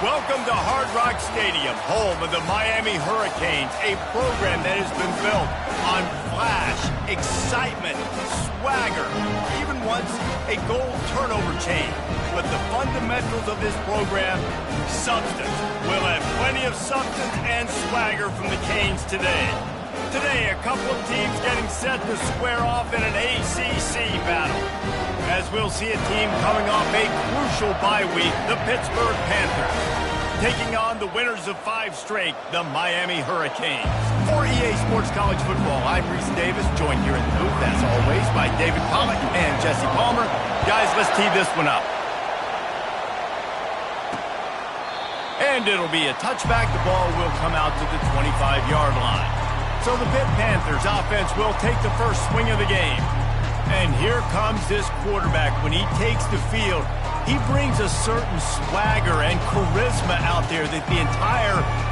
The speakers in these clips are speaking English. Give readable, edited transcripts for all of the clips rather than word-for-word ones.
Welcome to Hard Rock Stadium, home of the Miami Hurricanes, a program that has been built on flash, excitement, swagger, even once a goal turnover chain. But the fundamentals of this program, substance. We'll have plenty of substance and swagger from the Canes today. Today, a couple of teams getting set to square off in an ACC battle. As we'll see a team coming off a crucial bye week, the Pittsburgh Panthers, taking on the winners of 5 straight, the Miami Hurricanes. For EA Sports College Football, I'm Reese Davis, joined here in the booth, as always, by David Pollack and Jesse Palmer. Guys, let's tee this one up. And it'll be a touchback. The ball will come out to the 25-yard line. So the Pitt Panthers offense will take the first swing of the game. And here comes this quarterback. When he takes the field, he brings a certain swagger and charisma out there that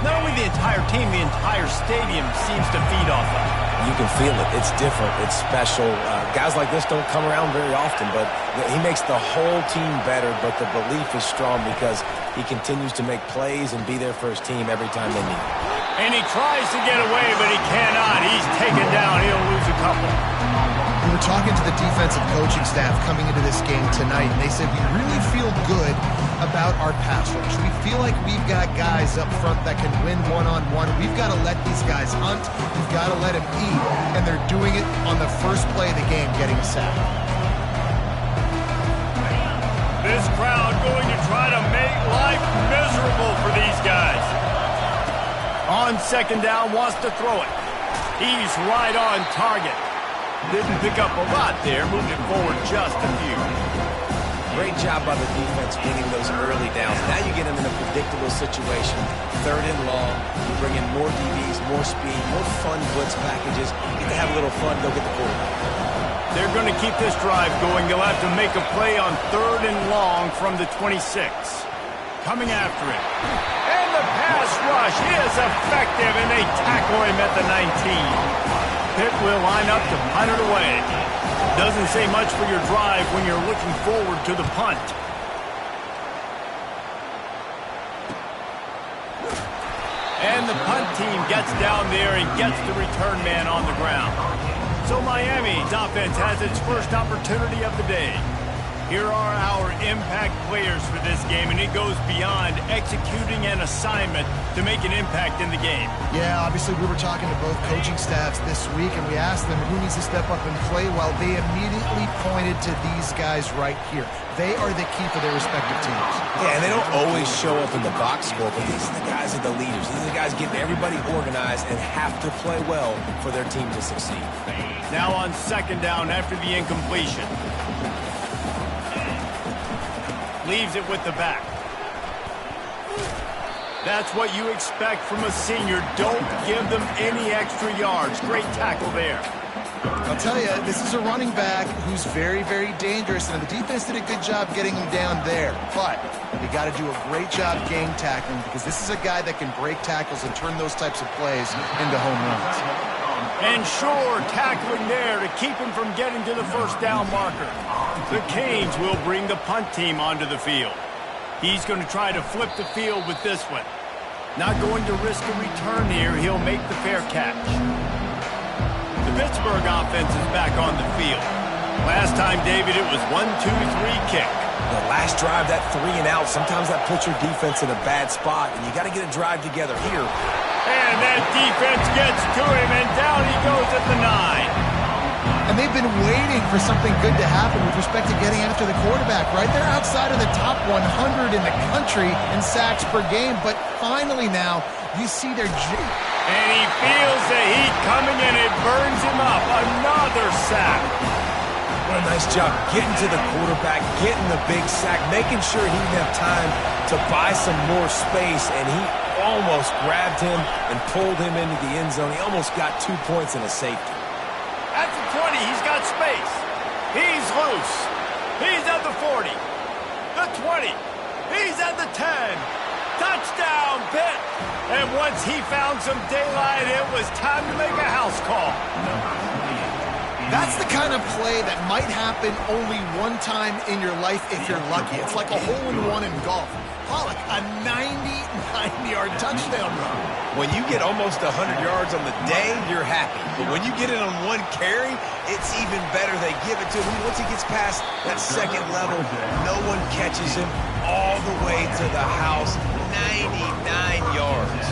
not only the entire team, the entire stadium seems to feed off of. You can feel it. It's different. It's special. Guys like this don't come around very often, but he makes the whole team better, but the belief is strong because he continues to make plays and be there for his team every time they need him. And he tries to get away, but he cannot. He's taken down. He'll lose a couple. We were talking to the defensive coaching staff coming into this game tonight, and they said we really feel good about our pass rush. We feel like we've got guys up front that can win one-on-one. We've got to let these guys hunt. We've got to let them eat, and they're doing it on the first play of the game, getting a sack. This crowd going to try to make life miserable for these guys. On second down, wants to throw it. He's right on target. Didn't pick up a lot there, moved it forward just a few. Great job by the defense winning those early downs. Now you get them in a predictable situation. 3rd and long, you bring in more DBs, more speed, more fun blitz packages. You get to have a little fun, go get the quarterback. They're going to keep this drive going. They'll have to make a play on 3rd and long from the 26. Coming after it. And the pass rush is effective, and they tackle him at the 19. Pitt will line up to punt it away. Doesn't say much for your drive when you're looking forward to the punt. And the punt team gets down there and gets the return man on the ground. So Miami's offense has its first opportunity of the day. Here are our impact players for this game, and it goes beyond executing an assignment to make an impact in the game. Yeah, obviously we were talking to both coaching staffs this week, and we asked them who needs to step up and play well. They immediately pointed to these guys right here. They are the key for their respective teams. Yeah, and they don't always show up in the box score, but these are the guys that are the leaders. These are the guys getting everybody organized and have to play well for their team to succeed. Now on second down after the incompletion. Leaves it with the back. That's what you expect from a senior. Don't give them any extra yards. Great tackle there. I'll tell you, this is a running back who's very, very dangerous, and the defense did a good job getting him down there. But you got to do a great job gang tackling because this is a guy that can break tackles and turn those types of plays into home runs. And sure, tackling there to keep him from getting to the first down marker. The Canes will bring the punt team onto the field. He's going to try to flip the field with this one. Not going to risk a return here. He'll make the fair catch. The Pittsburgh offense is back on the field. Last time, David, it was 1-2-3 kick. The last drive, that 3 and out, sometimes that puts your defense in a bad spot, and you got to get a drive together here. And that defense gets to him, and down he goes at the 9. And they've been waiting for something good to happen with respect to getting after the quarterback, right? They're outside of the top 100 in the country in sacks per game, but finally now, you see their... And he feels the heat coming, and it burns him up. Another sack. What a nice job getting to the quarterback, getting the big sack, making sure he didn't have time to buy some more space, and he almost grabbed him and pulled him into the end zone. He almost got 2 points and a safety. At the 20, he's got space. He's loose. He's at the 40. The 20. He's at the 10. Touchdown, Pitt. And once he found some daylight, it was time to make a house call. That's the kind of play that might happen only one time in your life if you're lucky. It's like a hole-in-one in golf. Pollock, a 90 60-yard touchdown run. When you get almost 100 yards on the day, you're happy. But when you get it on one carry, it's even better. They give it to him. Once he gets past that second level, no one catches him all the way to the house, 99 yards.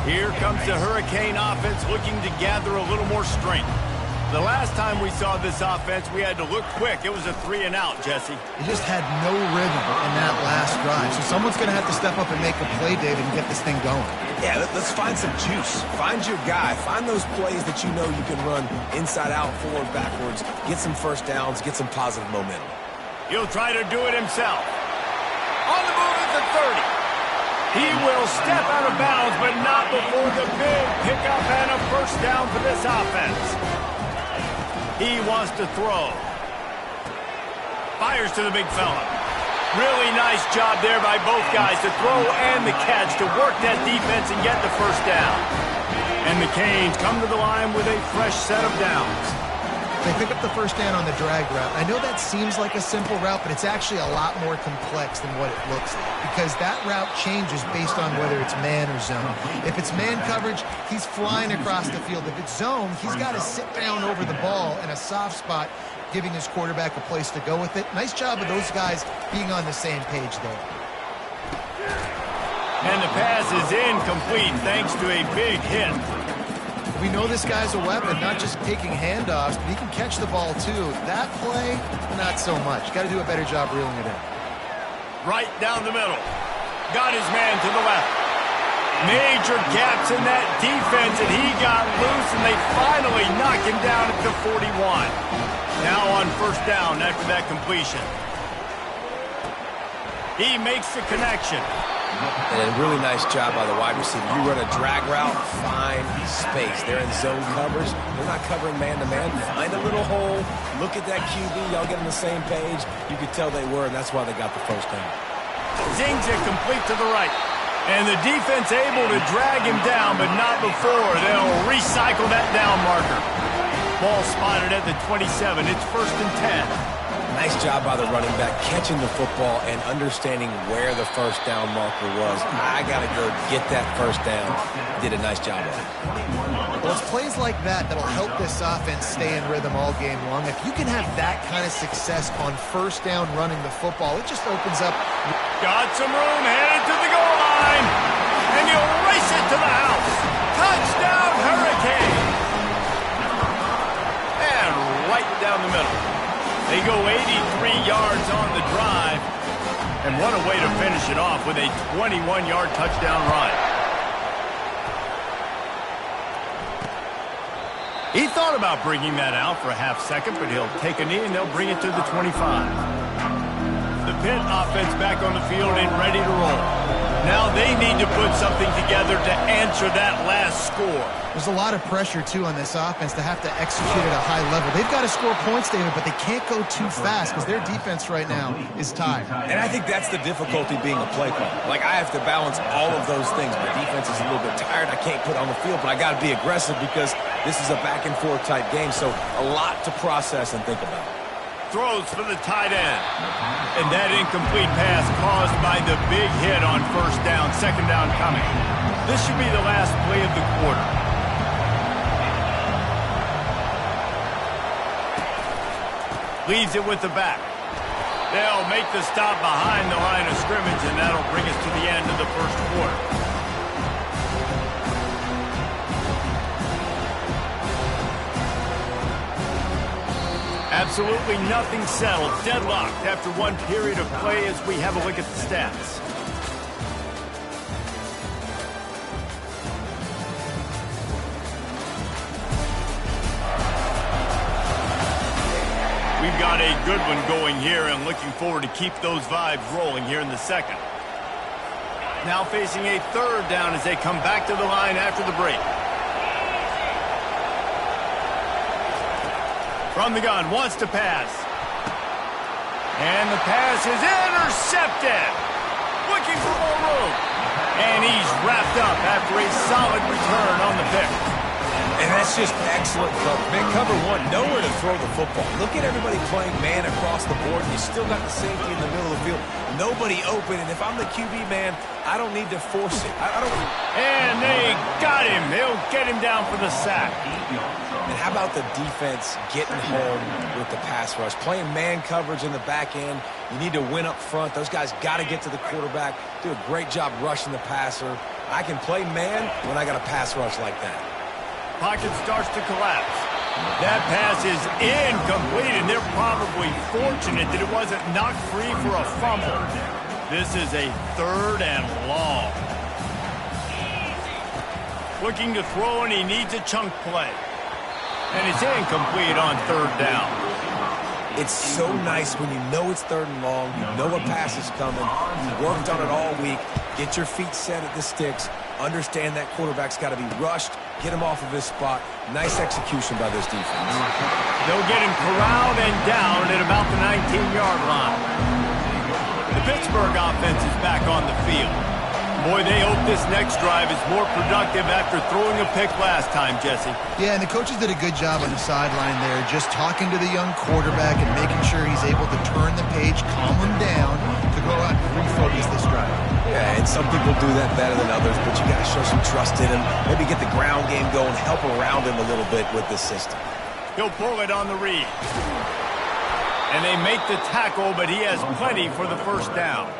Here comes the Hurricane offense looking to gather a little more strength. The last time we saw this offense, we had to look quick. It was a 3-and-out, Jesse. He just had no rhythm in that last drive. So someone's going to have to step up and make a play, David, and get this thing going. Yeah, let's find some juice. Find your guy. Find those plays that you know you can run inside out, forward, backwards. Get some first downs. Get some positive momentum. He'll try to do it himself. On the move at the 30. He will step out of bounds, but not before the big pickup and a first down for this offense. He wants to throw. Fires to the big fella. Really nice job there by both guys to throw and the catch to work that defense and get the first down. And the Canes come to the line with a fresh set of downs. They pick up the first down on the drag route. I know that seems like a simple route, but it's actually a lot more complex than what it looks like because that route changes based on whether it's man or zone. If it's man coverage, he's flying across the field. If it's zone, he's got to sit down over the ball in a soft spot, giving his quarterback a place to go with it. Nice job of those guys being on the same page there. And the pass is incomplete thanks to a big hit. We know this guy's a weapon, not just taking handoffs, but he can catch the ball too. That play, not so much. Got to do a better job reeling it in. Right down the middle. Got his man to the left. Major gaps in that defense, and he got loose, and they finally knock him down at the 41. Now on first down after that completion. He makes the connection. And a really nice job by the wide receiver. You run a drag route, find space. They're in zone covers. They're not covering man-to-man. Find a little hole. Look at that QB. Y'all get on the same page. You could tell they were, and that's why they got the first down. Zings it complete to the right. And the defense able to drag him down, but not before. They'll recycle that down marker. Ball spotted at the 27. It's 1st and 10. Nice job by the running back, catching the football and understanding where the first down marker was. I got to go get that first down. Did a nice job of it. Well, it's plays like that that'll help this offense stay in rhythm all game long. If you can have that kind of success on first down running the football, it just opens up. Got some room, headed to the goal line, and he'll race it to the house. Touchdown, Hurricane! And right down the middle. They go 83 yards on the drive, and what a way to finish it off with a 21-yard touchdown run. He thought about bringing that out for a half second, but he'll take a knee and they'll bring it to the 25. The Pitt offense back on the field and ready to roll. Now they need to put something together to answer that last score. There's a lot of pressure, too, on this offense to have to execute at a high level. They've got to score points, David, but they can't go too fast because their defense right now is tired. And I think that's the difficulty being a play caller. Like, I have to balance all of those things. My defense is a little bit tired. I can't put on the field, but I got to be aggressive because this is a back-and-forth type game, so a lot to process and think about. Throws for the tight end. And that incomplete pass caused by the big hit on first down, second down coming. This should be the last play of the quarter. Leaves it with the back. They'll make the stop behind the line of scrimmage, and that'll bring us to the end of the first quarter. Absolutely nothing settled. Deadlocked after one period of play as we have a look at the stats. We've got a good one going here and looking forward to keep those vibes rolling here in the second. Now facing a third down as they come back to the line after the break. From the gun, wants to pass. And the pass is intercepted. Looking for more room. And he's wrapped up after a solid return on the pick. And that's just excellent coverage. Man, cover one, nowhere to throw the football. Look at everybody playing man across the board, and you still got the safety in the middle of the field. Nobody open, and if I'm the QB, man, I don't need to force it. I don't. And they got him. They'll get him down for the sack. And how about the defense getting home with the pass rush? Playing man coverage in the back end. You need to win up front. Those guys got to get to the quarterback. Do a great job rushing the passer. I can play man when I got a pass rush like that. Pocket starts to collapse. That pass is incomplete, and they're probably fortunate that it wasn't knocked free for a fumble. This is a 3rd and long. Looking to throw, and he needs a chunk play. And it's incomplete on 3rd down. It's so nice when you know it's 3rd and long, you know a pass is coming, you worked on it all week, get your feet set at the sticks, understand that quarterback's got to be rushed, get him off of his spot. Nice execution by this defense. They'll get him corralled and down at about the 19-yard line. The Pittsburgh offense is back on the field. Boy, they hope this next drive is more productive after throwing a pick last time, Jesse. Yeah, and the coaches did a good job on the sideline there, just talking to the young quarterback and making sure he's able to turn the page, calm him down to go out and refocus this drive. Yeah, and some people do that better than others, but you got to show some trust in him. Maybe get the ground game going, help around him a little bit with this system. He'll pull it on the read. And they make the tackle, but he has plenty for the 1st down.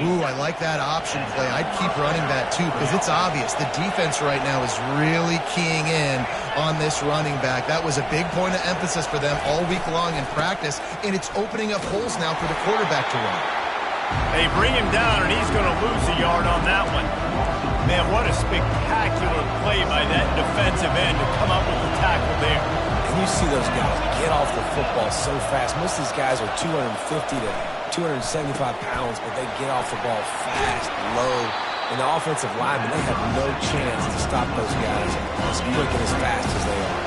Ooh, I like that option play. I'd keep running that too, because it's obvious the defense right now is really keying in on this running back. That was a big point of emphasis for them all week long in practice, and it's opening up holes now for the quarterback to run. They bring him down, and he's going to lose a yard on that one. Man, what a spectacular play by that defensive end to come up with the tackle there. And you see those guys get off the football so fast. Most of these guys are 250 to 275 pounds, but they get off the ball fast, low. And the offensive linemen, they have no chance to stop those guys as quick and as fast as they are.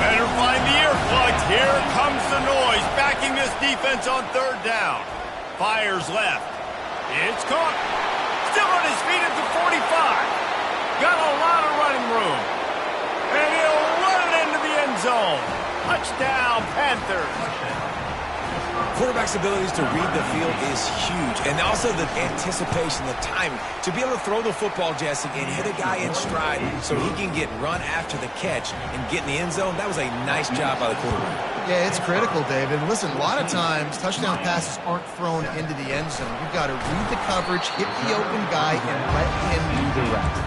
Better find the earplugs. Here comes the noise, backing this defense on 3rd down. Fires left. It's caught. Still on his feet at the 45. Got a lot of running room. And he'll run it into the end zone. Touchdown, Panthers. Quarterback's abilities to read the field is huge, and also the anticipation, the timing. To be able to throw the football, Jesse, and hit a guy in stride so he can get run after the catch and get in the end zone, that was a nice job by the quarterback. Yeah, it's critical, David. Listen, a lot of times touchdown passes aren't thrown into the end zone. You've got to read the coverage, hit the open guy, and let him do the rest.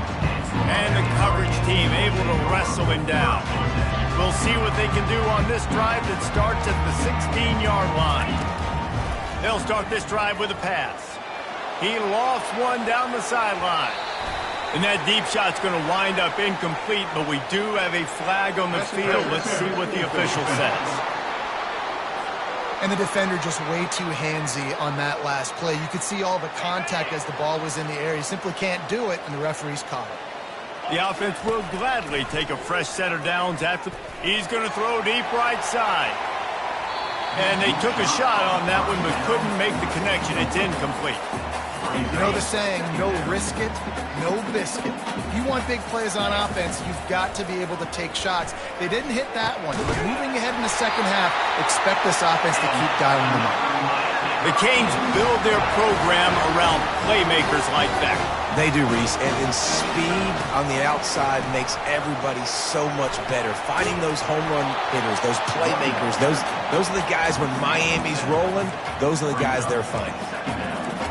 And the coverage team able to wrestle him down. We'll see what they can do on this drive that starts at the 16-yard line. They'll start this drive with a pass. He lofts one down the sideline. And that deep shot's going to wind up incomplete, but we do have a flag on the field. Let's see what the official says. And the defender just way too handsy on that last play. You could see all the contact as the ball was in the air. He simply can't do it, and the referee's caught it. The offense will gladly take a fresh set of downs after. He's going to throw deep right side. And they took a shot on that one, but couldn't make the connection. It's incomplete. You know the saying, no risk it, no biscuit. If you want big plays on offense, you've got to be able to take shots. They didn't hit that one, but moving ahead in the 2nd half, expect this offense to keep dialing them up. The Canes build their program around playmakers like that. They do, Reese, and speed on the outside makes everybody so much better. Finding those home run hitters, those playmakers, those are the guys when Miami's rolling, those are the guys they're finding.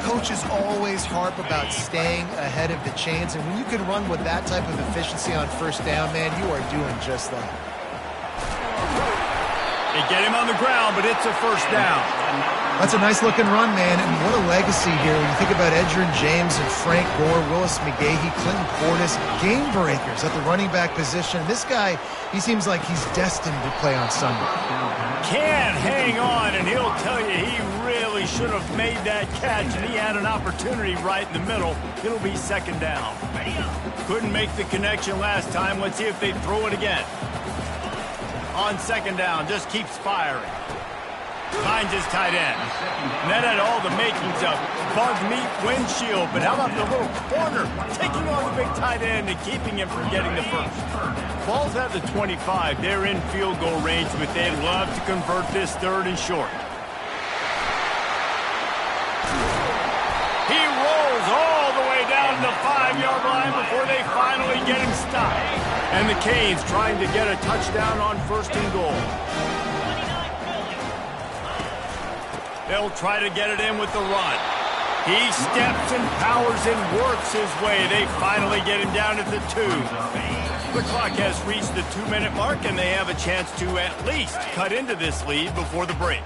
Coaches always harp about staying ahead of the chains, and when you can run with that type of efficiency on 1st down, man, you are doing just that. They get him on the ground, but it's a 1st down. That's a nice-looking run, man, and what a legacy here. When you think about Edgerrin James and Frank Gore, Willis McGahee, Clinton Portis, game breakers at the running back position. This guy, he seems like he's destined to play on Sunday. Can't hang on, and he'll tell you he really should have made that catch, and he had an opportunity right in the middle. It'll be 2nd down. Couldn't make the connection last time. Let's see if they throw it again. On 2nd down, just keeps firing. Finds his tight end. And that had all the makings of bug meat windshield. But how about the little corner taking on the big tight end and keeping him from getting the first? Ball's at the 25. They're in field goal range, but they'd love to convert this third and short. He rolls all the way down the 5-yard line before they finally get him stopped. And the Canes trying to get a touchdown on first and goal. They'll try to get it in with the run. He steps and powers and works his way. They finally get him down at the 2. The clock has reached the 2-minute mark, and they have a chance to at least cut into this lead before the break.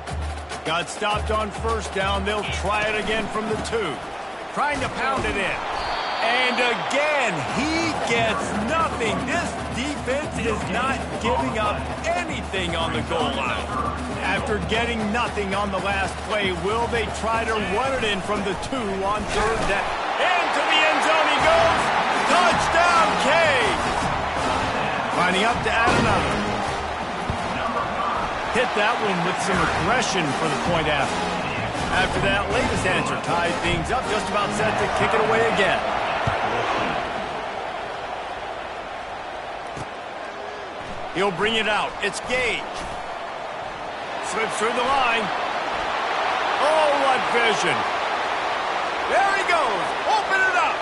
Got stopped on first down. They'll try it again from the 2. Trying to pound it in. And again, he gets nothing. This defense is not giving up anything on the goal line. After getting nothing on the last play, will they try to run it in from the 2 on third down? Into the end zone he goes. Touchdown, Canes. Lining up to add another. Hit that one with some aggression for the point after. After that latest answer tied things up, just about set to kick it away again. He'll bring it out. It's Gage. Slips through the line. Oh, what vision. There he goes. Open it up.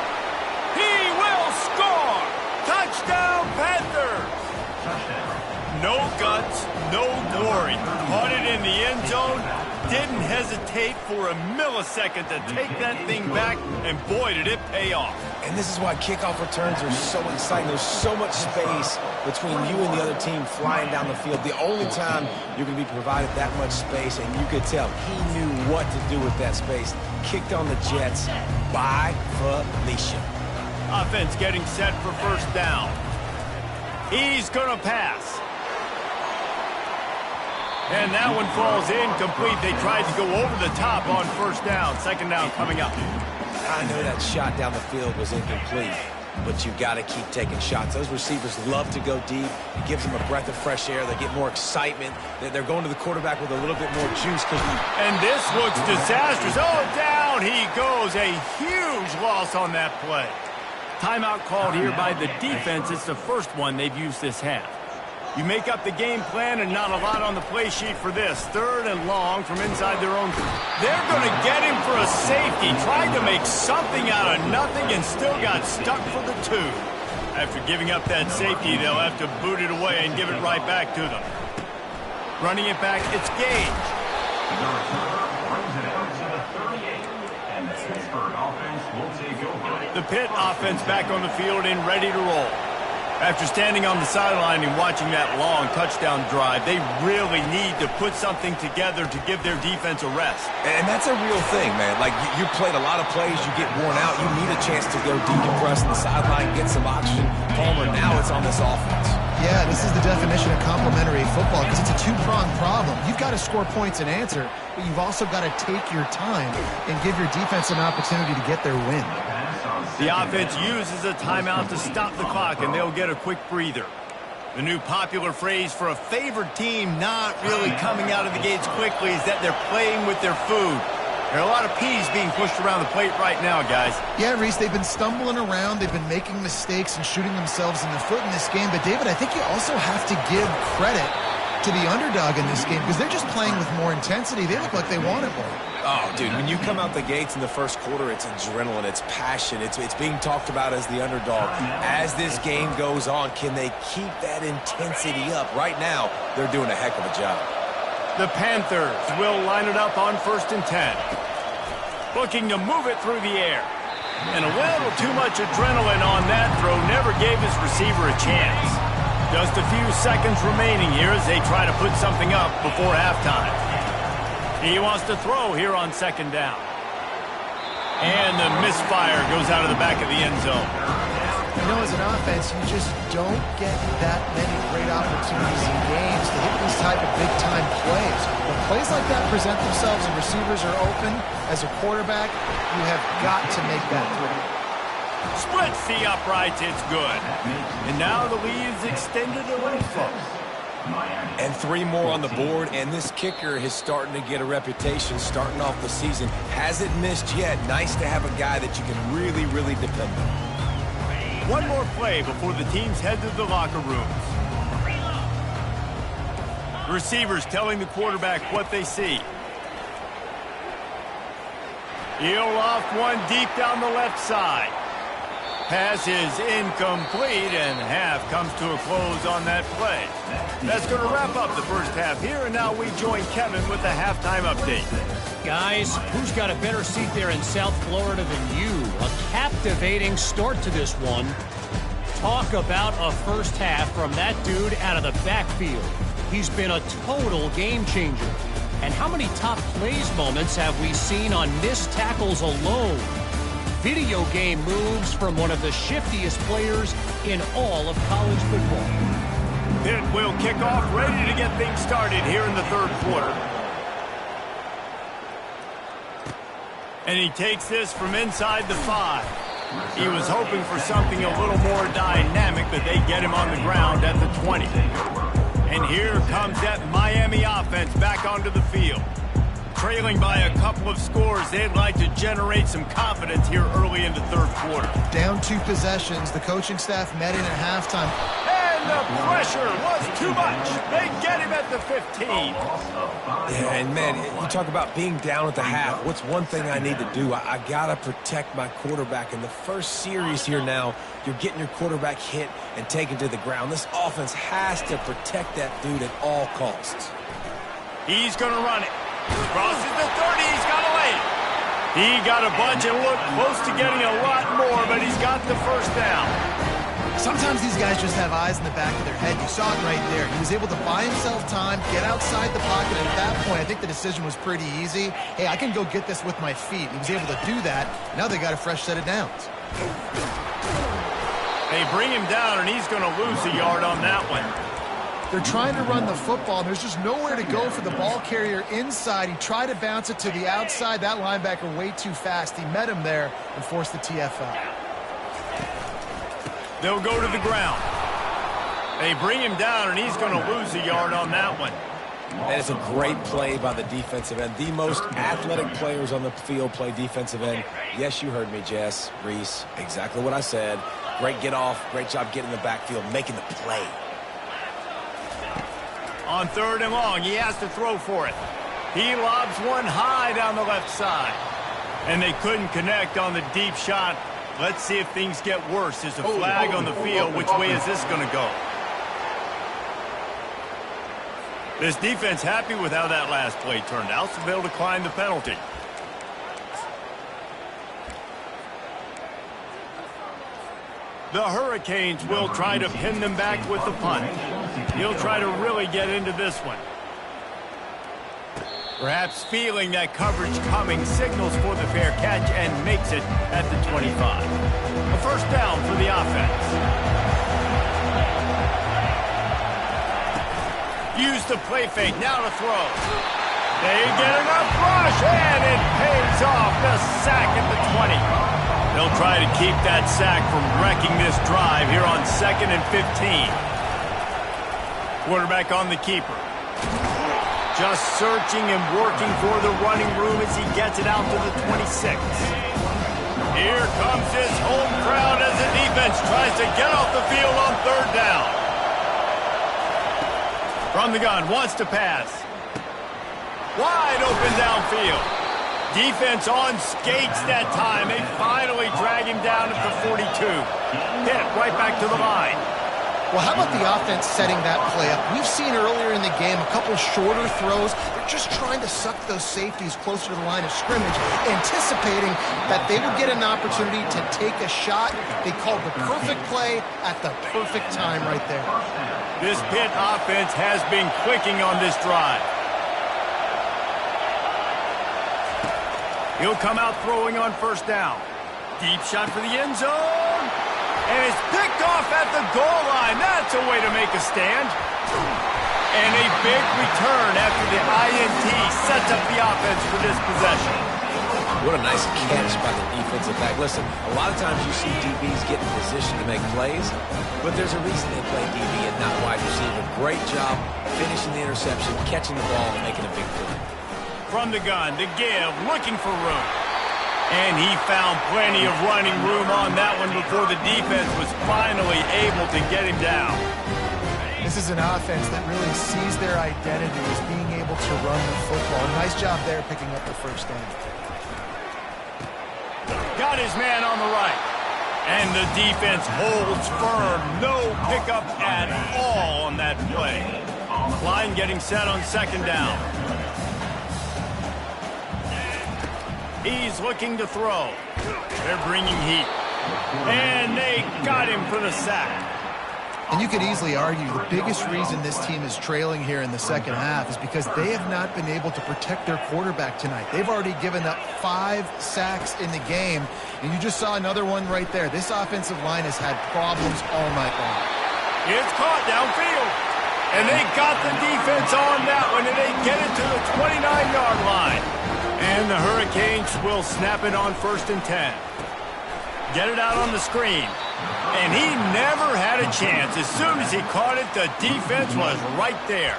He will score. Touchdown, Panthers. No guts, no glory. Caught it in the end zone. Didn't hesitate for a millisecond to take that thing back, and boy, did it pay off. And this is why kickoff returns are so exciting. There's so much space between you and the other team flying down the field. The only time you're going to be provided that much space, and you could tell he knew what to do with that space. Kicked on the Jets by Felicia. Offense getting set for first down. He's going to pass. And that one falls incomplete. They tried to go over the top on first down. Second down coming up. I know that shot down the field was incomplete, but you got to keep taking shots. Those receivers love to go deep. It gives them a breath of fresh air. They get more excitement. They're going to the quarterback with a little bit more juice. And this looks disastrous. Oh, down he goes. A huge loss on that play. Timeout called here by the defense. It's the first one they've used this half. You make up the game plan and not a lot on the play sheet for this. Third and long from inside their own. They're going to get him for a safety. Tried to make something out of nothing and still got stuck for the 2. After giving up that safety, they'll have to boot it away and give it right back to them. Running it back, it's Gage. The Pitt offense back on the field and ready to roll. After standing on the sideline and watching that long touchdown drive, they really need to put something together to give their defense a rest. And that's a real thing, man. Like, you played a lot of plays, you get worn out, you need a chance to go decompress on the sideline, get some oxygen. Palmer, now it's on this offense. Yeah, this is the definition of complementary football because it's a two-pronged problem. You've got to score points and answer, but you've also got to take your time and give your defense an opportunity to get their win. The offense uses a timeout to stop the clock, and they'll get a quick breather. The new popular phrase for a favored team not really coming out of the gates quickly is that they're playing with their food. There are a lot of peas being pushed around the plate right now, guys. Yeah, Reese, they've been stumbling around. They've been making mistakes and shooting themselves in the foot in this game. But, David, I think you also have to give credit to the underdog in this game because they're just playing with more intensity. They look like they want it more. Oh, dude, when you come out the gates in the first quarter, it's adrenaline, it's passion, it's being talked about as the underdog. As this game goes on, can they keep that intensity up? Right now, they're doing a heck of a job. The Panthers will line it up on 1st and 10. Looking to move it through the air. And a little too much adrenaline on that throw never gave his receiver a chance. Just a few seconds remaining here as they try to put something up before halftime. He wants to throw here on 2nd down. And the misfire goes out of the back of the end zone. You know, as an offense, you just don't get that many great opportunities in games to hit these type of big-time plays. When plays like that present themselves and receivers are open, as a quarterback, you have got to make that throw. Splits the uprights, it's good. And now the lead is extended a little close. And 3 more on the board, and this kicker is starting to get a reputation starting off the season. Hasn't missed yet. Nice to have a guy that you can really, really depend on. One more play before the teams head to the locker rooms. Receivers telling the quarterback what they see. He'll loft one deep down the left side. Pass is incomplete, and half comes to a close on that play. That's going to wrap up the first half here, and now we join Kevin with the halftime update. Guys, who's got a better seat there in South Florida than you? A captivating start to this one. Talk about a first half from that dude out of the backfield. He's been a total game changer. And how many top plays moments have we seen on missed tackles alone? Video game moves from one of the shiftiest players in all of college football. Pitt will kick off, ready to get things started here in the third quarter. And he takes this from inside the 5. He was hoping for something a little more dynamic, but they get him on the ground at the 20. And here comes that Miami offense back onto the field. Trailing by a couple of scores, they'd like to generate some confidence here early in the third quarter. Down 2 possessions, the coaching staff met in at halftime. And the pressure was too much. They get him at the 15. Yeah, and man, you talk about being down at the half. What's one thing I need to do? I got to protect my quarterback. In the first series here now, you're getting your quarterback hit and taken to the ground. This offense has to protect that dude at all costs. He's going to run it. Crosses the 30. He's got a lane. He got a bunch and looked close to getting a lot more, but he's got the first down. Sometimes these guys just have eyes in the back of their head. You saw it right there. He was able to buy himself time, get outside the pocket, and at that point, I think the decision was pretty easy. Hey, I can go get this with my feet. He was able to do that. Now they got a fresh set of downs. They bring him down, and he's going to lose a yard on that one. They're trying to run the football, and there's just nowhere to go for the ball carrier inside. He tried to bounce it to the outside. That linebacker way too fast. He met him there and forced the TFL. They'll go to the ground. They bring him down, and he's going to lose a yard on that one. That is a great play by the defensive end. The most athletic players on the field play defensive end. Yes, you heard me, Jess, Reese. Exactly what I said. Great get off. Great job getting in the backfield, making the play. On 3rd and long, he has to throw for it. He lobs one high down the left side. And they couldn't connect on the deep shot. Let's see if things get worse. There's a flag on the field. Which way is this going to go? This defense happy with how that last play turned out, so they'll decline the penalty. The Hurricanes will try to pin them back with the punt. He'll try to really get into this one. Perhaps feeling that coverage coming, signals for the fair catch and makes it at the 25. A first down for the offense. Use the play fake, now to throw. They get enough rush, and it pays off. The sack at the 20. They'll try to keep that sack from wrecking this drive here on 2nd and 15. Quarterback on the keeper. Just searching and working for the running room as he gets it out to the 26. Here comes his home crowd as the defense tries to get off the field on 3rd down. From the gun, wants to pass. Wide open downfield. Defense on skates that time. They finally drag him down at the 42. Hit right back to the line. Well, how about the offense setting that play up? We've seen earlier in the game a couple shorter throws. They're just trying to suck those safeties closer to the line of scrimmage, anticipating that they would get an opportunity to take a shot. They called the perfect play at the perfect time right there. This Pitt offense has been clicking on this drive. He'll come out throwing on 1st down. Deep shot for the end zone. And it's picked off at the goal line. That's a way to make a stand. And a big return after the INT sets up the offense for this possession. What a nice catch by the defensive back. Listen, a lot of times you see DBs get in position to make plays, but there's a reason they play DB and not wide receiver. Great job finishing the interception, catching the ball, and making a big play. From the gun, to give, looking for room. And he found plenty of running room on that one before the defense was finally able to get him down. This is an offense that really sees their identity as being able to run the football. Nice job there picking up the first down. Got his man on the right. And the defense holds firm. No pickup at all on that play. Line getting set on second down. He's looking to throw. They're bringing heat. And they got him for the sack. And you could easily argue the biggest reason this team is trailing here in the second half is because they have not been able to protect their quarterback tonight. They've already given up 5 sacks in the game, and you just saw another one right there. This offensive line has had problems all night long. It's caught downfield. And they got the defense on that one, and they get it to the 29-yard line. And the Hurricanes will snap it on 1st and 10. Get it out on the screen. And he never had a chance. As soon as he caught it, the defense was right there.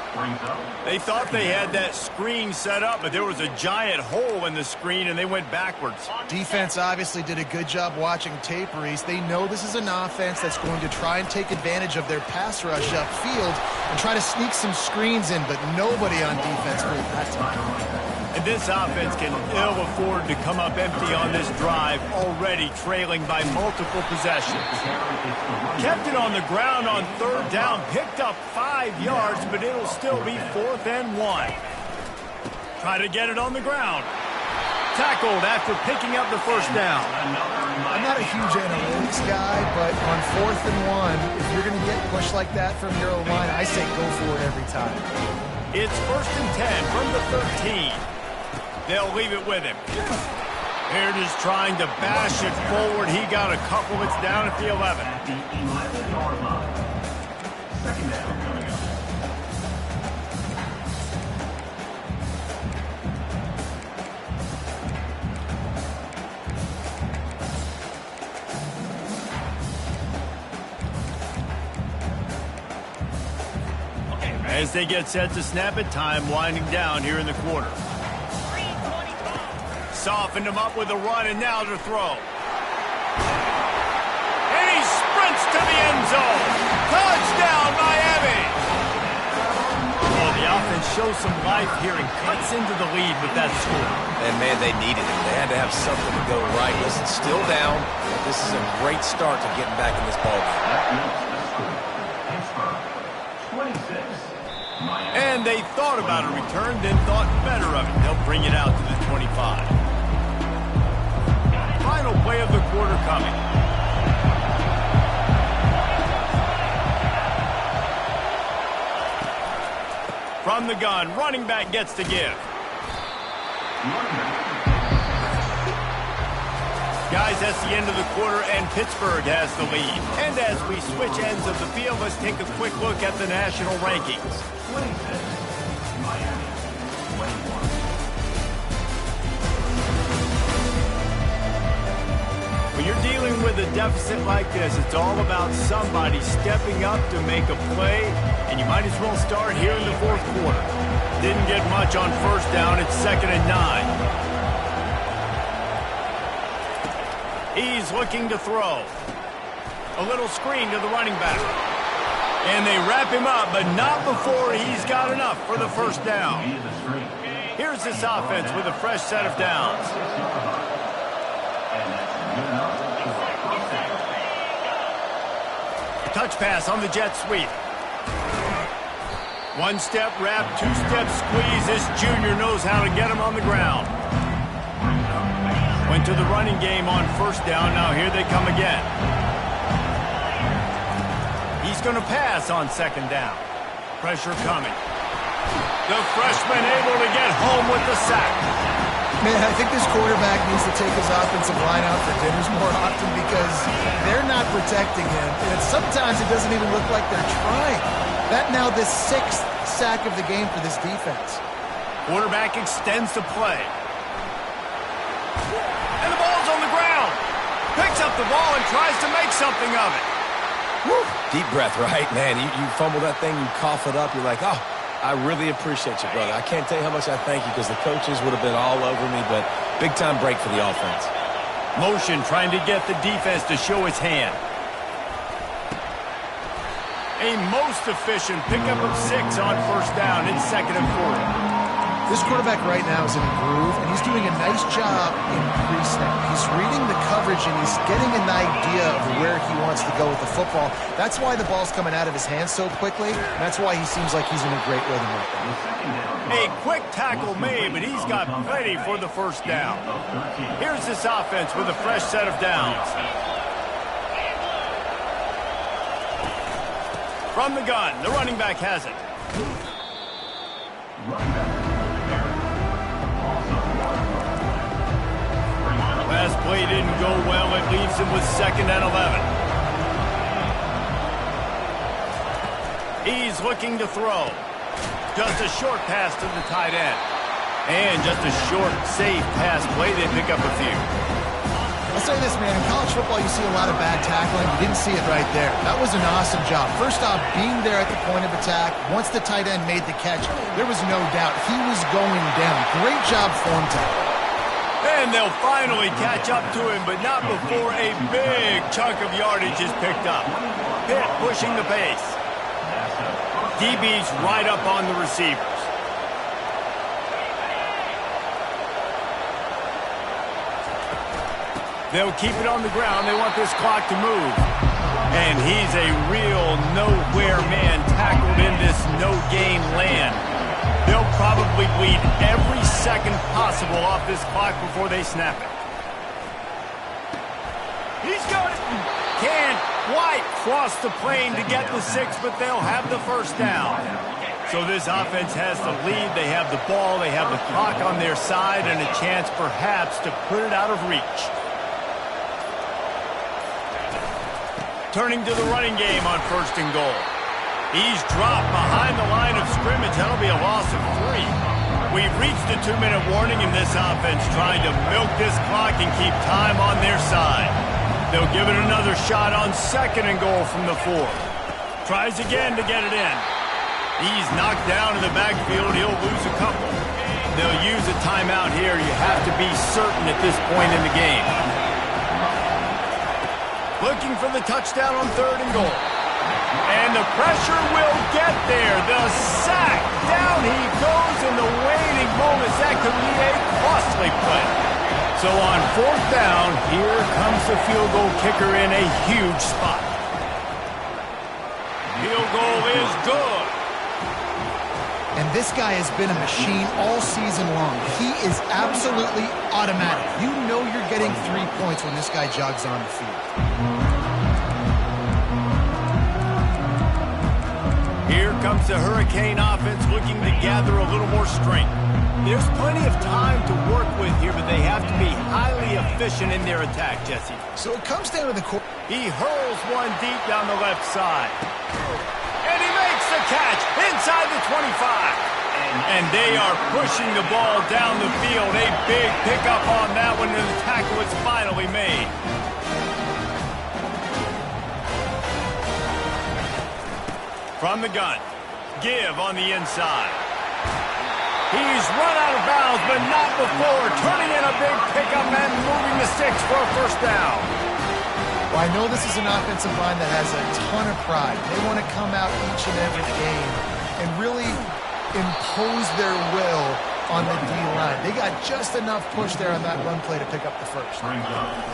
They thought they had that screen set up, but there was a giant hole in the screen, and they went backwards. Defense obviously did a good job watching tape, Reese. They know this is an offense that's going to try and take advantage of their pass rush upfield and try to sneak some screens in, but nobody on defense moved that time. And this offense can ill afford to come up empty on this drive, already trailing by multiple possessions. Kept it on the ground on 3rd down, picked up 5 yards, but it'll still be 4th and 1. Try to get it on the ground. Tackled after picking up the first down. I'm not a huge analytics guy, but on 4th and 1, if you're going to get pushed like that from your own line, I say go for it every time. It's 1st and 10 from the 13. They'll leave it with him. Here it is trying to bash it forward. He got a couple. It's down at the 11. At the 11-yard line. Second down coming up. As they get set to snap it, time winding down here in the quarter. Softened him up with a run, and now to throw. And he sprints to the end zone. Touchdown, Miami! Oh, the offense shows some life here and cuts into the lead with that score. And, man, they needed it. They had to have something to go right. Listen, still down, but this is a great start to getting back in this ballgame. And they thought about a return, then thought better of it. They'll bring it out to the 25. Final play of the quarter coming. From the gun, running back gets to give. Guys, that's the end of the quarter, and Pittsburgh has the lead. And as we switch ends of the field, let's take a quick look at the national rankings. 26, Miami, 21. When you're dealing with a deficit like this, it's all about somebody stepping up to make a play, and you might as well start here in the 4th quarter. Didn't get much on 1st down. It's 2nd and 9. He's looking to throw. A little screen to the running back. And they wrap him up, but not before he's got enough for the 1st down. Here's this offense with a fresh set of downs. Touch pass on the jet sweep. 1-step wrap, 2-step squeeze. This junior knows how to get him on the ground. Went to the running game on 1st down. Now here they come again. He's going to pass on 2nd down. Pressure coming. The freshman able to get home with the sack. Man, I think this quarterback needs to take his offensive line out for dinners more often because they're not protecting him. And sometimes it doesn't even look like they're trying. That now the 6th sack of the game for this defense. Quarterback extends the play. on the ground. Picks up the ball and tries to make something of it. Woo. Deep breath, right? Man, you fumble that thing, you cough it up, you're like, oh, I really appreciate you, brother. I can't tell you how much I thank you because the coaches would have been all over me, but big-time break for the offense. Motion trying to get the defense to show its hand. A most efficient pickup of 6 on first down in 2nd and 4. This quarterback right now is in a groove, and he's doing a nice job in pre-snap. He's reading the coverage, and he's getting an idea of where he wants to go with the football. That's why the ball's coming out of his hands so quickly, and that's why he seems like he's in a great rhythm right now. A quick tackle made, but he's got plenty for the first down. Here's this offense with a fresh set of downs. From the gun, the running back has it. Last play didn't go well. It leaves him with 2nd and 11. He's looking to throw. Just a short pass to the tight end. And just a short, safe pass play. They pick up a few. I'll say this, man. In college football, you see a lot of bad tackling. You didn't see it right there. That was an awesome job. First off, being there at the point of attack. Once the tight end made the catch, there was no doubt he was going down. Great job form tackle. And they'll finally catch up to him, but not before a big chunk of yardage is picked up. Pitt pushing the pace. DB's right up on the receivers. They'll keep it on the ground. They want this clock to move. And he's a real nowhere man tackled in this no-gain land. They'll probably bleed every second possible off this clock before they snap it. He's got it. Can't quite cross the plane to get the 6, but they'll have the first down. So this offense has the lead. They have the ball. They have the clock on their side and a chance perhaps to put it out of reach. Turning to the running game on 1st and goal. He's dropped behind the line of scrimmage. That'll be a loss of 3. We've reached a 2-minute warning in this offense, trying to milk this clock and keep time on their side. They'll give it another shot on 2nd and goal from the 4. Tries again to get it in. He's knocked down in the backfield. He'll lose a couple. They'll use a timeout here. You have to be certain at this point in the game. Looking for the touchdown on 3rd and goal. And the pressure will get there. The sack. Down he goes in the waiting moments. That could be a costly play. So on 4th down, here comes the field goal kicker in a huge spot. Field goal is good. And this guy has been a machine all season long. He is absolutely automatic. You know you're getting 3 points when this guy jogs on the field. Here comes the Hurricane offense looking to gather a little more strength. There's plenty of time to work with here, but they have to be highly efficient in their attack, Jesse. So it comes down to the core. He hurls one deep down the left side. And he makes the catch inside the 25. And they are pushing the ball down the field. A big pickup on that one, and the tackle is finally made. From the gun, give on the inside. He's run out of bounds, but not before turning in a big pickup and moving the 6 for a first down. Well, I know this is an offensive line that has a ton of pride. They want to come out each and every game and really impose their will on the D-line. They got just enough push there on that run play to pick up the first.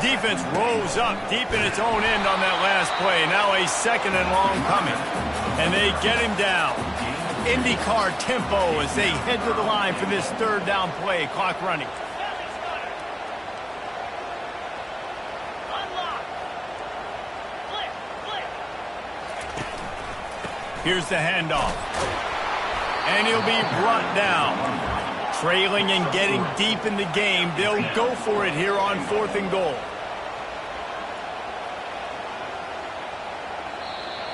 Defense rose up deep in its own end on that last play. Now a 2nd and long coming. And they get him down. IndyCar tempo as they head to the line for this 3rd down play. Clock running. Here's the handoff. And he'll be brought down. Trailing and getting deep in the game. They'll go for it here on 4th and goal.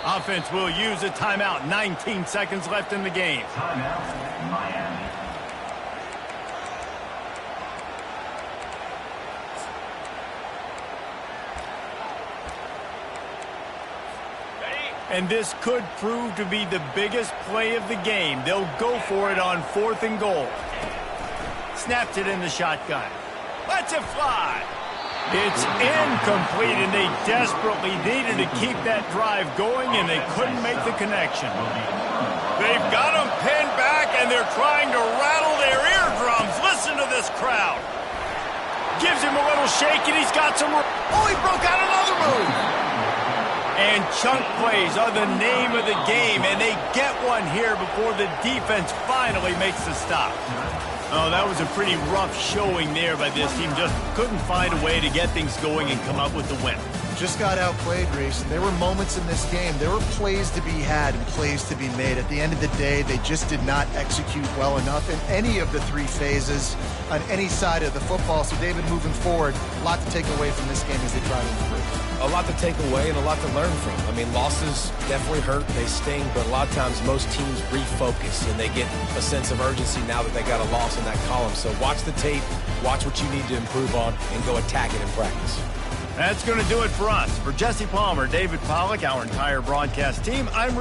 Offense will use a timeout. 19 seconds left in the game. Timeout, Miami. And this could prove to be the biggest play of the game. They'll go for it on 4th and goal. Snaps it in the shotgun. Lets it fly. It's incomplete, and they desperately needed to keep that drive going, and they couldn't make the connection. They've got him pinned back, and they're trying to rattle their eardrums. Listen to this crowd. Gives him a little shake, and he's got some... Oh, he broke out another move. And chunk plays are the name of the game, and they get one here before the defense finally makes the stop. Oh, that was a pretty rough showing there by this team. Just couldn't find a way to get things going and come up with the win. Just got outplayed, Reese. There were moments in this game. There were plays to be had and plays to be made. At the end of the day, they just did not execute well enough in any of the 3 phases on any side of the football. So, David, moving forward, a lot to take away from this game as they try to improve. A lot to take away and a lot to learn from. I mean, losses definitely hurt, they sting, but a lot of times most teams refocus and they get a sense of urgency now that they got a loss in that column. So watch the tape, watch what you need to improve on, and go attack it in practice. That's going to do it for us. For Jesse Palmer, David Pollack, our entire broadcast team, I'm